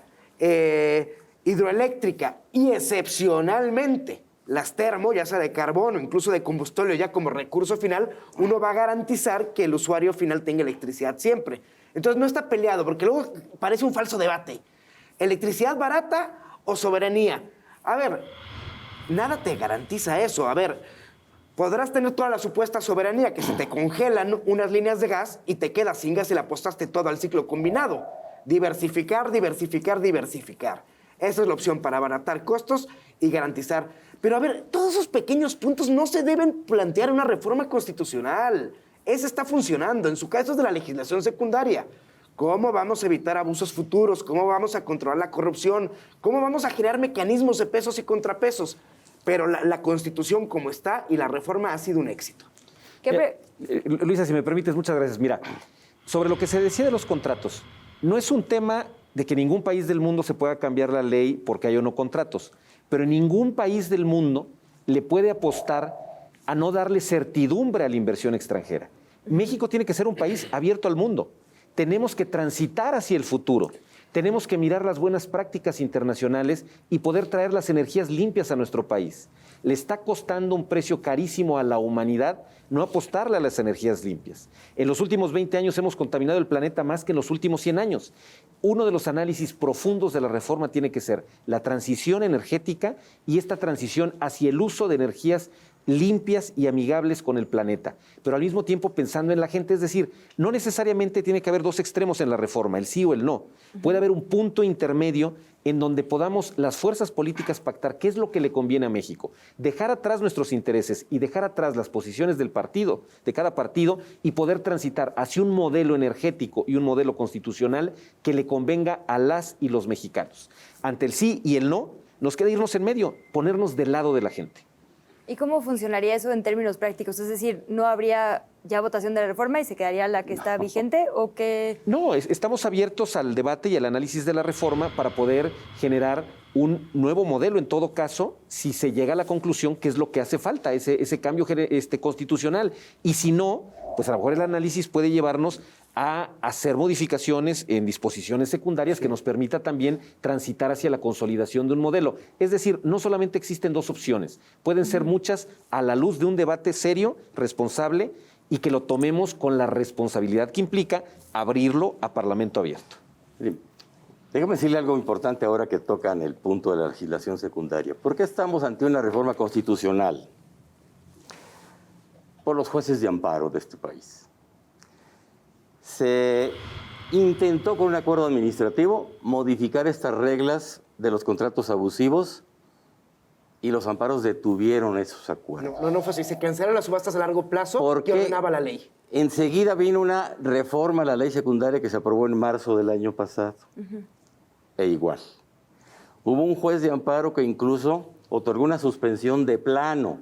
hidroeléctrica y excepcionalmente las termo, ya sea de carbono, incluso de combustible ya como recurso final, uno va a garantizar que el usuario final tenga electricidad siempre. Entonces no está peleado, porque luego parece un falso debate. ¿Electricidad barata o soberanía? A ver, nada te garantiza eso. A ver, podrás tener toda la supuesta soberanía, que se te congelan unas líneas de gas y te quedas sin gas y le apostaste todo al ciclo combinado. Diversificar, diversificar, diversificar. Esa es la opción para abaratar costos y garantizar. Pero a ver, todos esos pequeños puntos no se deben plantear en una reforma constitucional. Esa está funcionando. En su caso es de la legislación secundaria. ¿Cómo vamos a evitar abusos futuros? ¿Cómo vamos a controlar la corrupción? ¿Cómo vamos a generar mecanismos de pesos y contrapesos? Pero la Constitución como está y la reforma ha sido un éxito. Luisa, si me permites, muchas gracias. Mira, sobre lo que se decía de los contratos, no es un tema de que ningún país del mundo se pueda cambiar la ley porque hay o no contratos, pero ningún país del mundo le puede apostar a no darle certidumbre a la inversión extranjera. México tiene que ser un país abierto al mundo. Tenemos que transitar hacia el futuro. Tenemos que mirar las buenas prácticas internacionales y poder traer las energías limpias a nuestro país. Le está costando un precio carísimo a la humanidad no apostarle a las energías limpias. En los últimos 20 años hemos contaminado el planeta más que en los últimos 100 años. Uno de los análisis profundos de la reforma tiene que ser la transición energética y esta transición hacia el uso de energías limpias y amigables con el planeta, pero al mismo tiempo pensando en la gente, es decir, no necesariamente tiene que haber dos extremos en la reforma, el sí o el no. Puede haber un punto intermedio en donde podamos las fuerzas políticas pactar qué es lo que le conviene a México, dejar atrás nuestros intereses y dejar atrás las posiciones del partido, de cada partido, y poder transitar hacia un modelo energético y un modelo constitucional que le convenga a las y los mexicanos. Ante el sí y el no, nos queda irnos en medio, ponernos del lado de la gente. ¿Y cómo funcionaría eso en términos prácticos? Es decir, ¿no habría ya votación de la reforma y se quedaría la que está vigente o qué? No, estamos abiertos al debate y al análisis de la reforma para poder generar un nuevo modelo, en todo caso, si se llega a la conclusión que es lo que hace falta, ese cambio constitucional. Y si no, pues a lo mejor el análisis puede llevarnos a hacer modificaciones en disposiciones secundarias que nos permita también transitar hacia la consolidación de un modelo. Es decir, no solamente existen dos opciones, pueden ser muchas a la luz de un debate serio, responsable, y que lo tomemos con la responsabilidad que implica abrirlo a Parlamento abierto. Déjame decirle algo importante ahora que tocan el punto de la legislación secundaria. ¿Por qué estamos ante una reforma constitucional? Por los jueces de amparo de este país. Se intentó con un acuerdo administrativo modificar estas reglas de los contratos abusivos y los amparos detuvieron esos acuerdos. No fue así. Se cancelaron las subastas a largo plazo que ordenaba la ley. Enseguida vino una reforma a la ley secundaria que se aprobó en marzo del año pasado. E igual. Hubo un juez de amparo que incluso otorgó una suspensión de plano,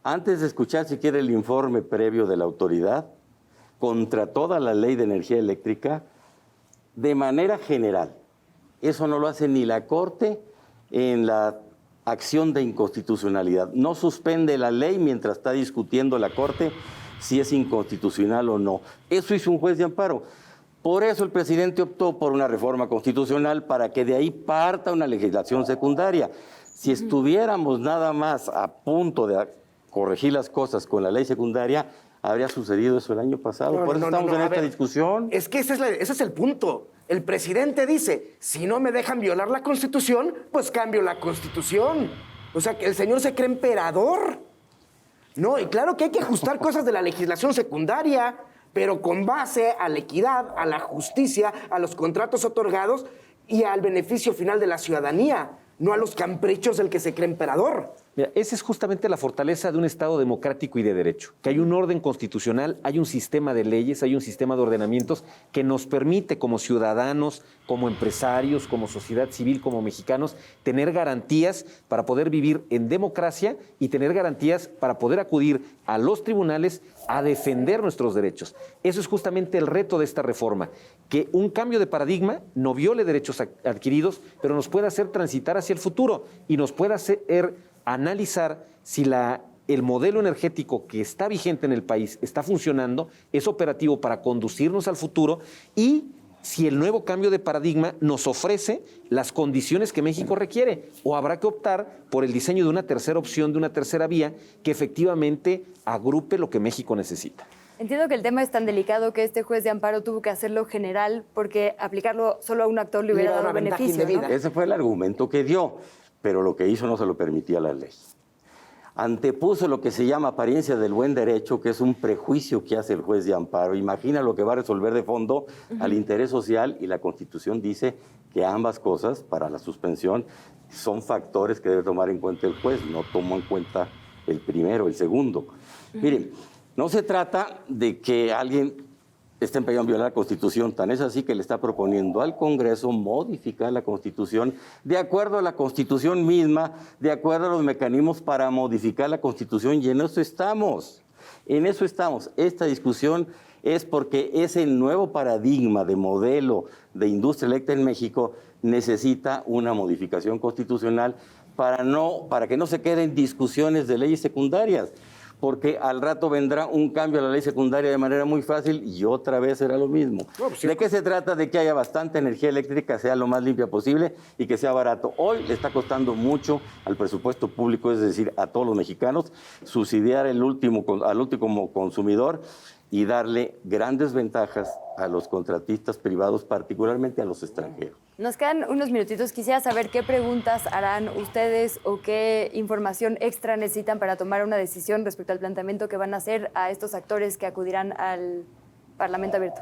antes de escuchar siquiera el informe previo de la autoridad, contra toda la ley de energía eléctrica, de manera general. Eso no lo hace ni la Corte en la acción de inconstitucionalidad. No suspende la ley mientras está discutiendo la Corte si es inconstitucional o no. Eso hizo un juez de amparo. Por eso el presidente optó por una reforma constitucional para que de ahí parta una legislación secundaria. Si estuviéramos nada más a punto de corregir las cosas con la ley secundaria, habría sucedido eso el año pasado. Por eso estamos en esta discusión. Es que ese es el punto. El presidente dice, si no me dejan violar la Constitución, pues cambio la Constitución. O sea, que el señor se cree emperador. No, y claro que hay que ajustar cosas de la legislación secundaria, pero con base a la equidad, a la justicia, a los contratos otorgados y al beneficio final de la ciudadanía, no a los caprichos del que se cree emperador. Mira, esa es justamente la fortaleza de un Estado democrático y de derecho, que hay un orden constitucional, hay un sistema de leyes, hay un sistema de ordenamientos que nos permite como ciudadanos, como empresarios, como sociedad civil, como mexicanos, tener garantías para poder vivir en democracia y tener garantías para poder acudir a los tribunales a defender nuestros derechos. Eso es justamente el reto de esta reforma, que un cambio de paradigma no viole derechos adquiridos, pero nos pueda hacer transitar hacia el futuro y nos pueda hacer analizar si el modelo energético que está vigente en el país está funcionando, es operativo para conducirnos al futuro y si el nuevo cambio de paradigma nos ofrece las condiciones que México requiere o habrá que optar por el diseño de una tercera opción, de una tercera vía que efectivamente agrupe lo que México necesita. Entiendo que el tema es tan delicado que este juez de amparo tuvo que hacerlo general porque aplicarlo solo a un actor le hubiera dado beneficio, ¿no? Ese fue el argumento que dio, pero lo que hizo no se lo permitía la ley. Antepuso lo que se llama apariencia del buen derecho, que es un prejuicio que hace el juez de amparo. Imagina lo que va a resolver de fondo al interés social, y la Constitución dice que ambas cosas, para la suspensión, son factores que debe tomar en cuenta el juez. No tomó en cuenta el primero, el segundo. Miren, no se trata de que alguien esté empeñado en violar la Constitución, tan es así que le está proponiendo al Congreso modificar la Constitución de acuerdo a la Constitución misma, de acuerdo a los mecanismos para modificar la Constitución, y en eso estamos. En eso estamos. Esta discusión es porque ese nuevo paradigma de modelo de industria eléctrica en México necesita una modificación constitucional para que no se queden discusiones de leyes secundarias. Porque al rato vendrá un cambio a la ley secundaria de manera muy fácil y otra vez será lo mismo. No, pues sí. ¿De qué se trata? De que haya bastante energía eléctrica, sea lo más limpia posible y que sea barato. Hoy le está costando mucho al presupuesto público, es decir, a todos los mexicanos, subsidiar al último consumidor y darle grandes ventajas a los contratistas privados, particularmente a los extranjeros. Nos quedan unos minutitos. Quisiera saber qué preguntas harán ustedes o qué información extra necesitan para tomar una decisión respecto al planteamiento que van a hacer a estos actores que acudirán al Parlamento abierto.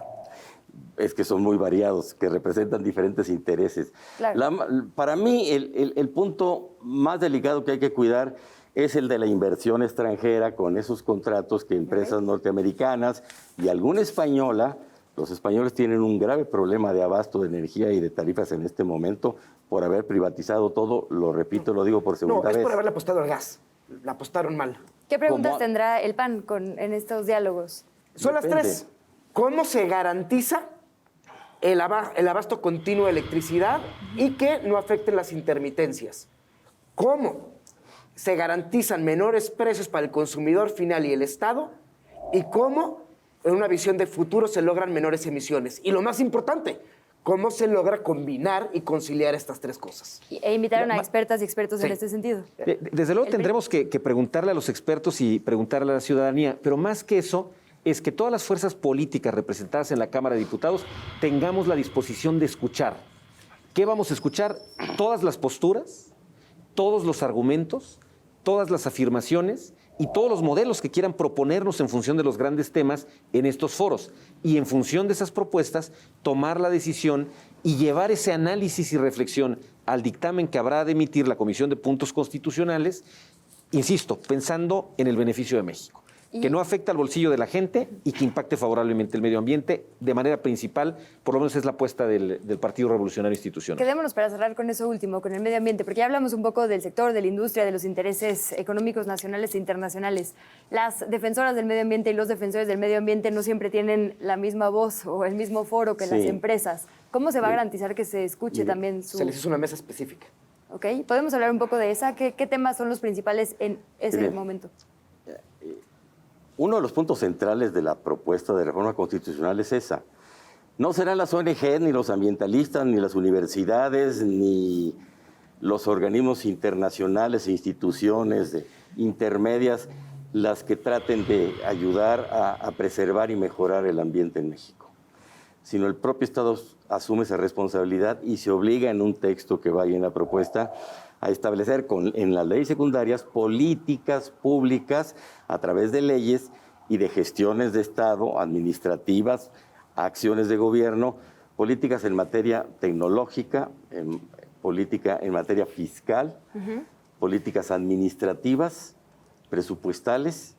Es que son muy variados, que representan diferentes intereses. Claro. Para mí, el punto más delicado que hay que cuidar es el de la inversión extranjera con esos contratos que empresas norteamericanas y alguna española. Los españoles tienen un grave problema de abasto de energía y de tarifas en este momento por haber privatizado todo. Lo repito, lo digo por segunda vez. No, es por haberle apostado al gas. La apostaron mal. ¿Qué preguntas tendrá el PAN en estos diálogos? Son las tres. ¿Cómo se garantiza el abasto continuo de electricidad y que no afecten las intermitencias? ¿Cómo se garantizan menores precios para el consumidor final y el Estado? ¿Y cómo, en una visión de futuro, se logran menores emisiones? Y lo más importante, ¿cómo se logra combinar y conciliar estas tres cosas? E invitaron a expertas y expertos en este sentido. Desde luego tendremos que preguntarle a los expertos y preguntarle a la ciudadanía, pero más que eso es que todas las fuerzas políticas representadas en la Cámara de Diputados tengamos la disposición de escuchar. ¿Qué vamos a escuchar? Todas las posturas, todos los argumentos, todas las afirmaciones y todos los modelos que quieran proponernos en función de los grandes temas en estos foros. Y en función de esas propuestas, tomar la decisión y llevar ese análisis y reflexión al dictamen que habrá de emitir la Comisión de Puntos Constitucionales, insisto, pensando en el beneficio de México, que no afecte al bolsillo de la gente y que impacte favorablemente el medio ambiente de manera principal, por lo menos es la apuesta del Partido Revolucionario Institucional. Quedémonos para cerrar con eso último, con el medio ambiente, porque ya hablamos un poco del sector, de la industria, de los intereses económicos nacionales e internacionales. Las defensoras del medio ambiente y los defensores del medio ambiente no siempre tienen la misma voz o el mismo foro que las empresas. ¿Cómo se va a garantizar que se escuche también su...? Se les hizo una mesa específica. Ok, ¿podemos hablar un poco de esa? ¿Qué temas son los principales en ese momento? Uno de los puntos centrales de la propuesta de reforma constitucional es esa. No serán las ONG, ni los ambientalistas, ni las universidades, ni los organismos internacionales e instituciones intermedias las que traten de ayudar a preservar y mejorar el ambiente en México, sino el propio Estado asume esa responsabilidad y se obliga en un texto que vaya en la propuesta a establecer en las leyes secundarias políticas públicas a través de leyes y de gestiones de Estado, administrativas, acciones de gobierno, políticas en materia tecnológica, política en materia fiscal, políticas administrativas, presupuestales,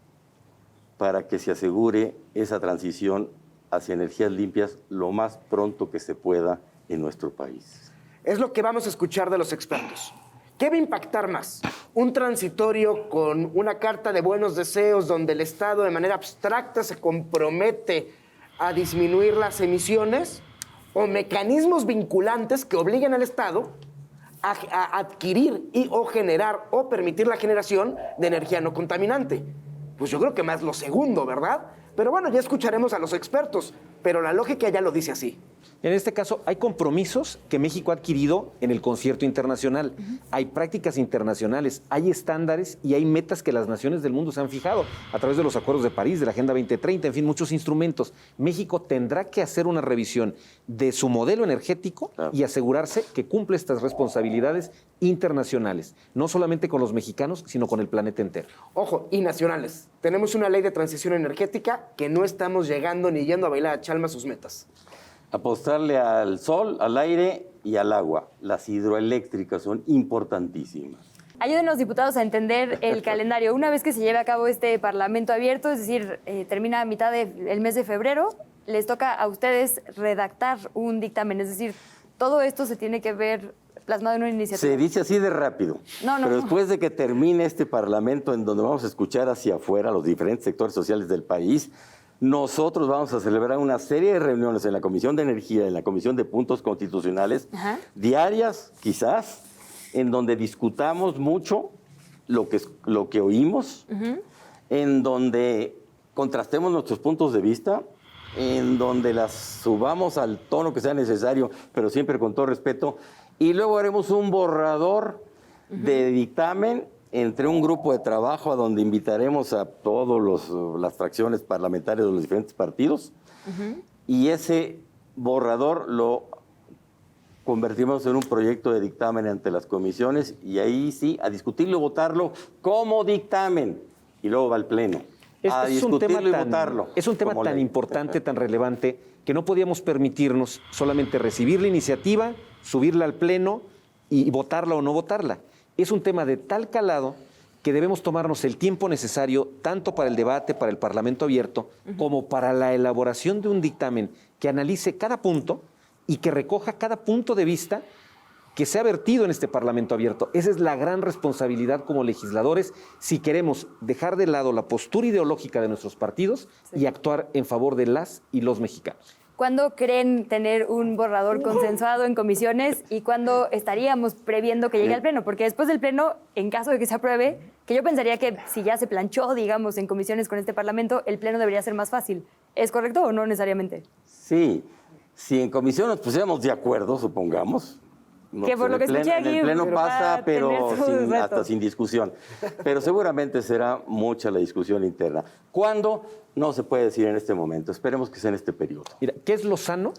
para que se asegure esa transición hacia energías limpias lo más pronto que se pueda en nuestro país. Es lo que vamos a escuchar de los expertos. ¿Qué va a impactar más? ¿Un transitorio con una carta de buenos deseos donde el Estado de manera abstracta se compromete a disminuir las emisiones? ¿O mecanismos vinculantes que obliguen al Estado a adquirir o generar o permitir la generación de energía no contaminante? Pues yo creo que más lo segundo, ¿verdad? Pero bueno, ya escucharemos a los expertos, pero la lógica ya lo dice así. En este caso, hay compromisos que México ha adquirido en el concierto internacional. Hay prácticas internacionales, hay estándares y hay metas que las naciones del mundo se han fijado a través de los acuerdos de París, de la Agenda 2030, en fin, muchos instrumentos. México tendrá que hacer una revisión de su modelo energético y asegurarse que cumple estas responsabilidades internacionales, no solamente con los mexicanos, sino con el planeta entero. Ojo, y nacionales. Tenemos una ley de transición energética que no estamos llegando ni yendo a bailar a Chalma sus metas. Apostarle al sol, al aire y al agua. Las hidroeléctricas son importantísimas. Ayúdenos, diputados, a entender el calendario. Una vez que se lleve a cabo este Parlamento abierto, es decir, termina a mitad del mes de febrero, les toca a ustedes redactar un dictamen. Es decir, todo esto se tiene que ver plasmado en una iniciativa. Se dice así de rápido, pero después de que termine este Parlamento en donde vamos a escuchar hacia afuera a los diferentes sectores sociales del país, nosotros vamos a celebrar una serie de reuniones en la Comisión de Energía, en la Comisión de Puntos Constitucionales, diarias quizás, en donde discutamos mucho lo que oímos, en donde contrastemos nuestros puntos de vista, en donde las subamos al tono que sea necesario, pero siempre con todo respeto, y luego haremos un borrador de dictamen entre un grupo de trabajo a donde invitaremos a todas las fracciones parlamentarias de los diferentes partidos, y ese borrador lo convertimos en un proyecto de dictamen ante las comisiones, y ahí sí, a discutirlo y votarlo como dictamen, y luego va al Pleno. A discutirlo y votarlo. Es un tema tan importante, tan relevante, que no podíamos permitirnos solamente recibir la iniciativa, subirla al Pleno y votarla o no votarla. Es un tema de tal calado que debemos tomarnos el tiempo necesario tanto para el debate, para el Parlamento abierto, como para la elaboración de un dictamen que analice cada punto y que recoja cada punto de vista que se ha vertido en este Parlamento abierto. Esa es la gran responsabilidad como legisladores si queremos dejar de lado la postura ideológica de nuestros partidos y actuar en favor de las y los mexicanos. ¿Cuándo creen tener un borrador consensuado en comisiones y cuándo estaríamos previendo que llegue al Pleno? Porque después del Pleno, en caso de que se apruebe, que yo pensaría que si ya se planchó, digamos, en comisiones con este Parlamento, el Pleno debería ser más fácil. ¿Es correcto o no necesariamente? Sí, si en comisión nos pusiéramos de acuerdo, supongamos. No, que por lo que escuché aquí, en el Pleno pasa, pero hasta sin discusión. Pero seguramente será mucha la discusión interna. ¿Cuándo? No se puede decir en este momento. Esperemos que sea en este periodo. Mira, ¿qué es lo sano?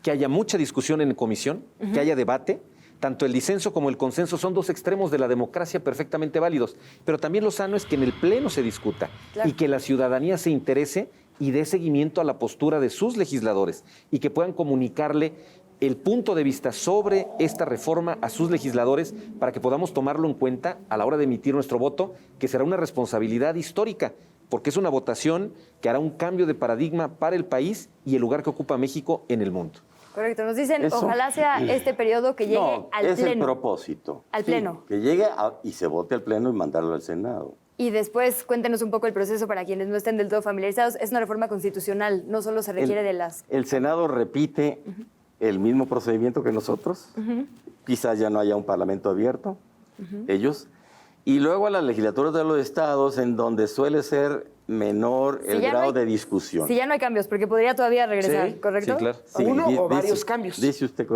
Que haya mucha discusión en comisión, que haya debate. Tanto el disenso como el consenso son dos extremos de la democracia perfectamente válidos. Pero también lo sano es que en el Pleno se discuta y que la ciudadanía se interese y dé seguimiento a la postura de sus legisladores y que puedan comunicarle el punto de vista sobre esta reforma a sus legisladores para que podamos tomarlo en cuenta a la hora de emitir nuestro voto, que será una responsabilidad histórica, porque es una votación que hará un cambio de paradigma para el país y el lugar que ocupa México en el mundo. Correcto, nos dicen, ojalá sea este periodo que llegue al Pleno. Es el propósito. Al Pleno. Que llegue y se vote al Pleno y mandarlo al Senado. Y después, cuéntenos un poco el proceso para quienes no estén del todo familiarizados. Es una reforma constitucional, no solo se requiere de las... El Senado repite el mismo procedimiento que nosotros. Quizás ya no haya un Parlamento abierto, ellos. Y luego a las legislaturas de los estados, en donde suele ser menor el grado de discusión. Si ya no hay cambios, porque podría todavía regresar, ¿correcto? Sí, claro. Uno o varios cambios. Dice usted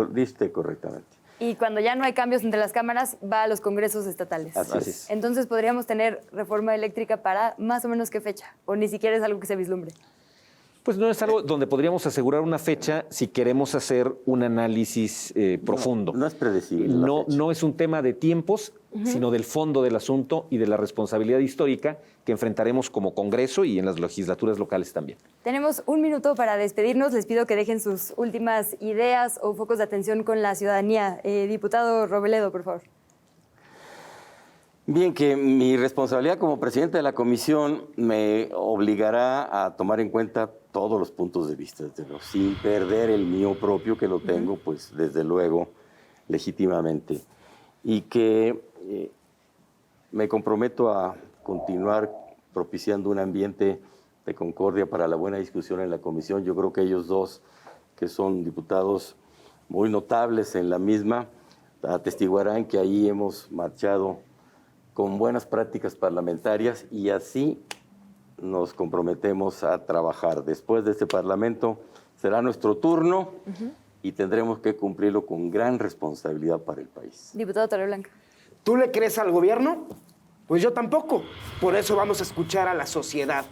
correctamente. Y cuando ya no hay cambios entre las cámaras, va a los congresos estatales. Así es. Entonces, ¿podríamos tener reforma eléctrica para más o menos qué fecha? ¿O ni siquiera es algo que se vislumbre? Pues no es algo donde podríamos asegurar una fecha si queremos hacer un análisis profundo. No es predecible. la No, fecha. no es un tema de tiempos, sino del fondo del asunto y de la responsabilidad histórica que enfrentaremos como Congreso y en las legislaturas locales también. Tenemos un minuto para despedirnos. Les pido que dejen sus últimas ideas o focos de atención con la ciudadanía. Diputado Robledo, por favor. Bien, que mi responsabilidad como presidente de la comisión me obligará a tomar en cuenta todos los puntos de vista, desde luego, sin perder el mío propio, que lo tengo, pues desde luego, legítimamente. Y que me comprometo a continuar propiciando un ambiente de concordia para la buena discusión en la comisión. Yo creo que ellos dos, que son diputados muy notables en la misma, atestiguarán que ahí hemos marchado con buenas prácticas parlamentarias y así nos comprometemos a trabajar. Después de este Parlamento será nuestro turno y tendremos que cumplirlo con gran responsabilidad para el país. Diputado Torreblanca. ¿Tú le crees al gobierno? Pues yo tampoco. Por eso vamos a escuchar a la sociedad.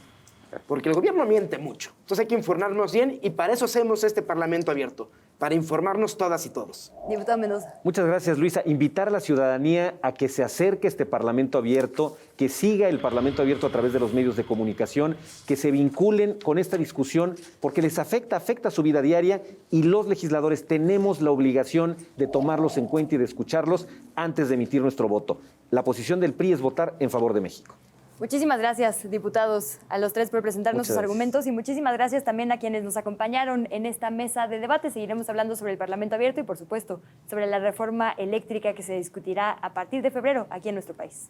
Porque el gobierno miente mucho. Entonces hay que informarnos bien y para eso hacemos este Parlamento abierto, para informarnos todas y todos. Diputado Mendoza. Muchas gracias, Luisa. Invitar a la ciudadanía a que se acerque a este Parlamento abierto, que siga el Parlamento abierto a través de los medios de comunicación, que se vinculen con esta discusión, porque les afecta su vida diaria y los legisladores tenemos la obligación de tomarlos en cuenta y de escucharlos antes de emitir nuestro voto. La posición del PRI es votar en favor de México. Muchísimas gracias, diputados, a los tres por presentarnos Muchas sus gracias. argumentos y muchísimas gracias también a quienes nos acompañaron en esta mesa de debate. Seguiremos hablando sobre el Parlamento abierto y, por supuesto, sobre la reforma eléctrica que se discutirá a partir de febrero aquí en nuestro país.